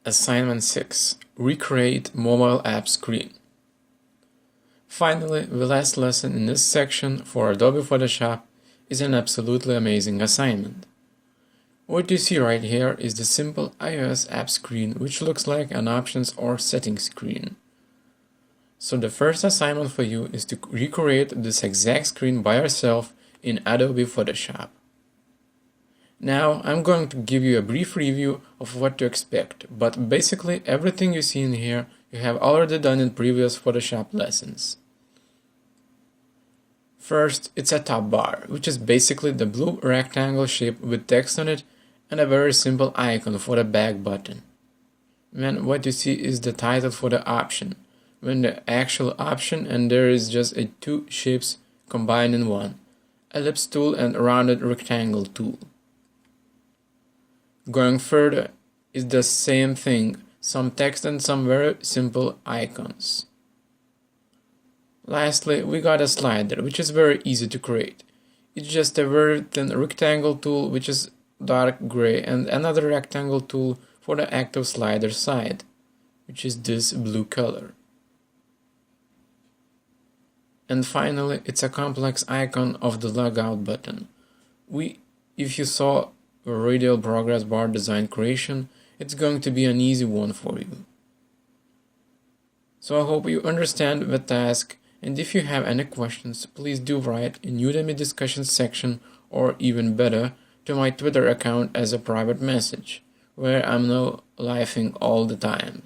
Assignment 6. Recreate mobile app screen. Finally, the last lesson in this section for Adobe Photoshop is an absolutely amazing assignment. What you see right here is the simple iOS app screen, which looks like an options or settings screen. So the first assignment for you is to recreate this exact screen by yourself in Adobe Photoshop. Now I'm going to give you a brief review of what to expect, but basically everything you see in here you have already done in previous Photoshop lessons. First, it's a top bar, which is basically the blue rectangle shape with text on it and a very simple icon for the back button. Then what you see is the title for the option, when the actual option, and there is just two shapes combined in one, ellipse tool and rounded rectangle tool. Going further is the same thing, some text and some very simple icons. Lastly, we got a slider, which is very easy to create. It's just a very thin rectangle tool, which is dark gray, and another rectangle tool for the active slider side, which is this blue color. And finally, it's a complex icon of the logout button. If you saw a radial progress bar design creation, it's going to be an easy one for you. So I hope you understand the task, and if you have any questions, please do write in Udemy discussion section, or even better, to my Twitter account as a private message, where I'm now laughing all the time.